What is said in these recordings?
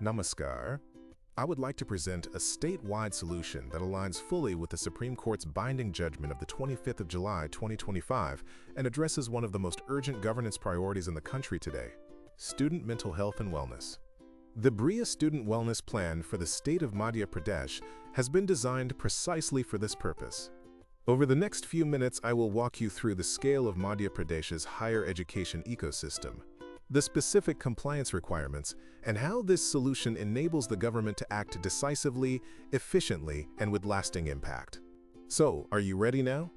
Namaskar. I would like to present a statewide solution that aligns fully with the Supreme Court's binding judgment of the 25th of July 2025 and addresses one of the most urgent governance priorities in the country today: student mental health and wellness. The BRIEA Student Wellness Plan for the state of Madhya Pradesh has been designed precisely for this purpose. Over the next few minutes, I will walk you through the scale of Madhya Pradesh's higher education ecosystem, the specific compliance requirements, and how this solution enables the government to act decisively, efficiently, and with lasting impact. So, are you ready now?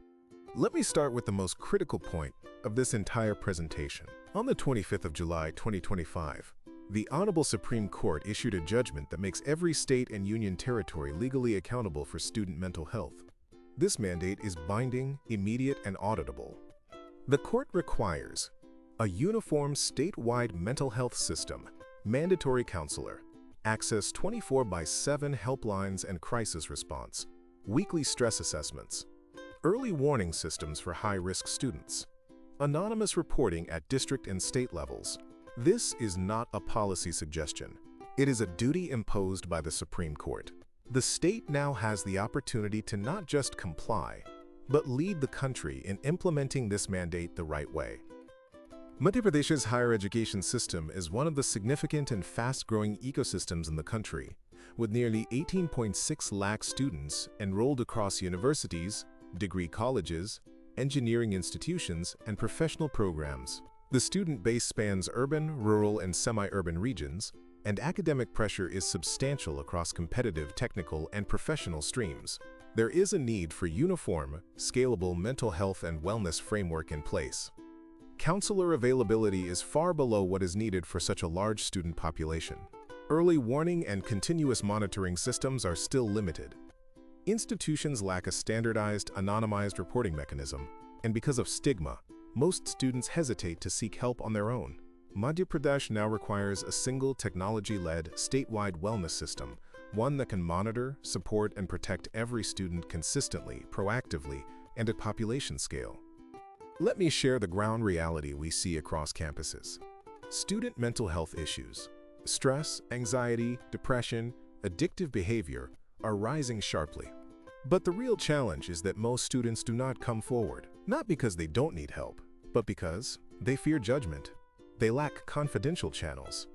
Let me start with the most critical point of this entire presentation. On the 25th of July 2025, the Honorable Supreme Court issued a judgment that makes every state and union territory legally accountable for student mental health. This mandate is binding, immediate, and auditable. The court requires a uniform statewide mental health system, mandatory counselor, access 24/7 helplines and crisis response, weekly stress assessments, early warning systems for high-risk students, anonymous reporting at district and state levels. This is not a policy suggestion. It is a duty imposed by the Supreme Court. The state now has the opportunity to not just comply, but lead the country in implementing this mandate the right way. Madhya Pradesh's higher education system is one of the significant and fast-growing ecosystems in the country, with nearly 18.6 lakh students enrolled across universities, degree colleges, engineering institutions, and professional programs. The student base spans urban, rural, and semi-urban regions, and academic pressure is substantial across competitive technical and professional streams. There is a need for uniform, scalable mental health and wellness framework in place. Counselor availability is far below what is needed for such a large student population. Early warning and continuous monitoring systems are still limited. Institutions lack a standardized, anonymized reporting mechanism, and because of stigma, most students hesitate to seek help on their own. Madhya Pradesh now requires a single technology-led statewide wellness system, one that can monitor, support, and protect every student consistently, proactively, and at population scale. Let me share the ground reality we see across campuses. Student mental health issues, stress, anxiety, depression, addictive behavior are rising sharply. But the real challenge is that most students do not come forward, not because they don't need help, but because they fear judgment. They lack confidential channels.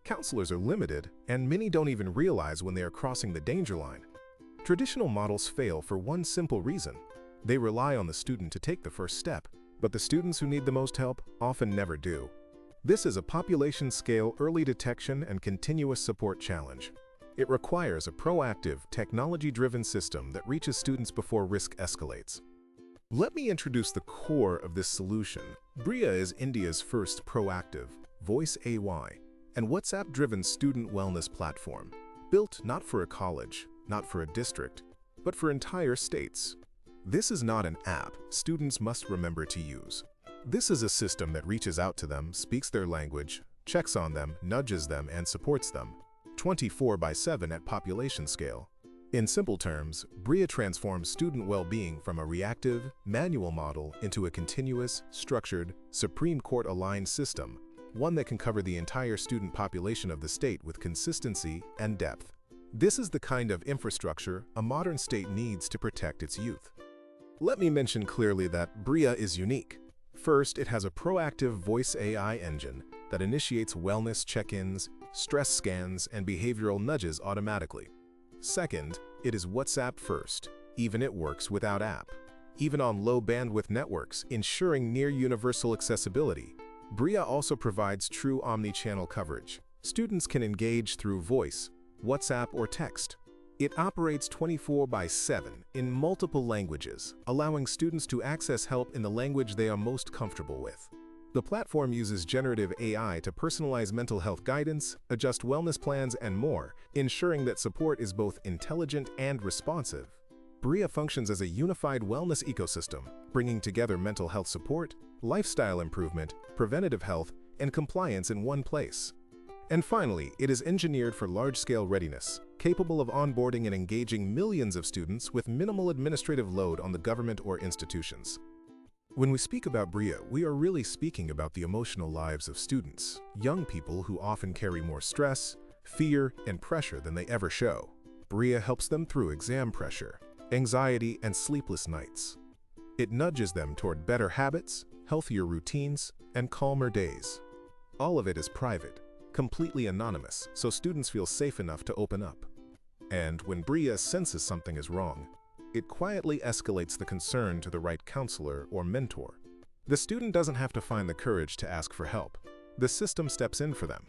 Counselors are limited, and many don't even realize when they are crossing the danger line. Traditional models fail for one simple reason: they rely on the student to take the first step. But the students who need the most help often never do. This is a population-scale early detection and continuous support challenge. It requires a proactive, technology-driven system that reaches students before risk escalates. Let me introduce the core of this solution. BRIEA is India's first proactive, Voice AI, and WhatsApp-driven student wellness platform, built not for a college, not for a district, but for entire states. This is not an app students must remember to use. This is a system that reaches out to them, speaks their language, checks on them, nudges them, and supports them, 24/7 at population scale. In simple terms, BRIEA transforms student well-being from a reactive, manual model into a continuous, structured, Supreme Court-aligned system, one that can cover the entire student population of the state with consistency and depth. This is the kind of infrastructure a modern state needs to protect its youth. Let me mention clearly that BRIEA is unique. First, it has a proactive voice AI engine that initiates wellness check-ins, stress scans, and behavioral nudges automatically. Second, it is WhatsApp first. Even it works without app, even on low-bandwidth networks, ensuring near-universal accessibility. BRIEA also provides true omni-channel coverage. Students can engage through voice, WhatsApp, or text. It operates 24/7 in multiple languages, allowing students to access help in the language they are most comfortable with. The platform uses generative AI to personalize mental health guidance, adjust wellness plans, and more, ensuring that support is both intelligent and responsive. BRIEA functions as a unified wellness ecosystem, bringing together mental health support, lifestyle improvement, preventative health, and compliance in one place. And finally, it is engineered for large-scale readiness, capable of onboarding and engaging millions of students with minimal administrative load on the government or institutions. When we speak about BRIEA, we are really speaking about the emotional lives of students, young people who often carry more stress, fear, and pressure than they ever show. BRIEA helps them through exam pressure, anxiety, and sleepless nights. It nudges them toward better habits, healthier routines, and calmer days. All of it is private, completely anonymous, so students feel safe enough to open up. And when BRIEA senses something is wrong, it quietly escalates the concern to the right counselor or mentor. The student doesn't have to find the courage to ask for help. The system steps in for them.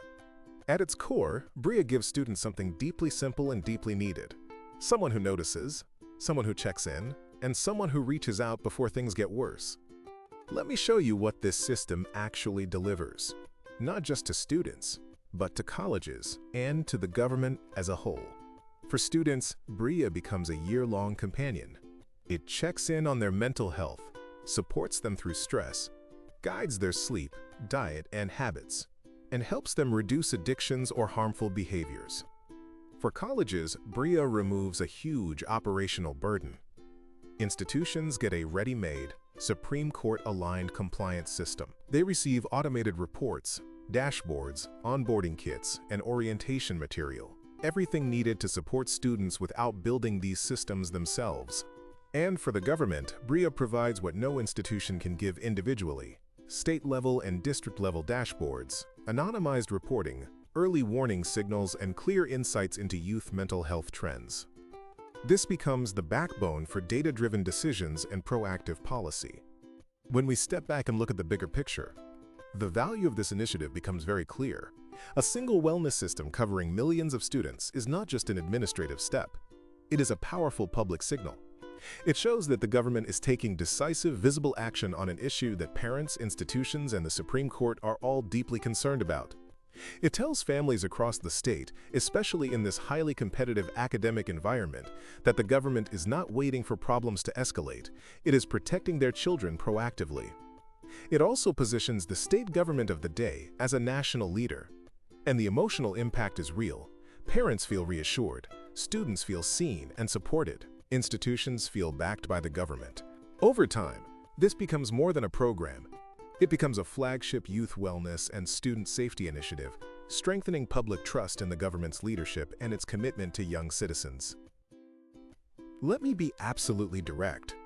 At its core, BRIEA gives students something deeply simple and deeply needed. Someone who notices, someone who checks in, and someone who reaches out before things get worse. Let me show you what this system actually delivers, not just to students, but to colleges and to the government as a whole. For students, BRIEA becomes a year-long companion. It checks in on their mental health, supports them through stress, guides their sleep, diet, and habits, and helps them reduce addictions or harmful behaviors. For colleges, BRIEA removes a huge operational burden. Institutions get a ready-made, Supreme Court-aligned compliance system. They receive automated reports, dashboards, onboarding kits, and orientation material. Everything needed to support students without building these systems themselves. And for the government, BRIEA provides what no institution can give individually: state-level and district-level dashboards, anonymized reporting, early warning signals, and clear insights into youth mental health trends. This becomes the backbone for data-driven decisions and proactive policy. When we step back and look at the bigger picture, the value of this initiative becomes very clear. A single wellness system covering millions of students is not just an administrative step. It is a powerful public signal. It shows that the government is taking decisive, visible action on an issue that parents, institutions, and the Supreme Court are all deeply concerned about. It tells families across the state, especially in this highly competitive academic environment, that the government is not waiting for problems to escalate. It is protecting their children proactively. It also positions the state government of the day as a national leader. And the emotional impact is real. Parents feel reassured, students feel seen and supported, institutions feel backed by the government. Over time, this becomes more than a program. It becomes a flagship youth wellness and student safety initiative, strengthening public trust in the government's leadership and its commitment to young citizens. Let me be absolutely direct.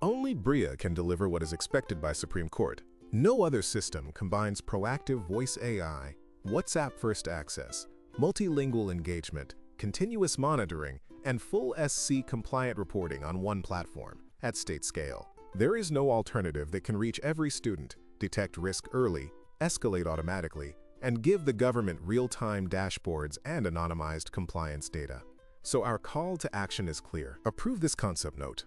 Only BRIEA can deliver what is expected by Supreme Court. No other system combines proactive voice AI, WhatsApp-first access, multilingual engagement, continuous monitoring, and full SC-compliant reporting on one platform at state scale. There is no alternative that can reach every student, detect risk early, escalate automatically, and give the government real-time dashboards and anonymized compliance data. So our call to action is clear. Approve this concept note.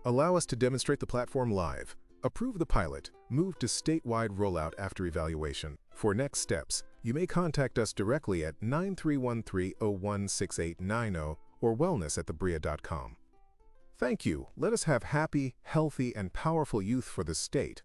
Allow us to demonstrate the platform live. Approve the pilot. Move to statewide rollout after evaluation. For next steps, you may contact us directly at 9313-016890 or wellness@thebria.com. Thank you. Let us have happy, healthy, and powerful youth for the state.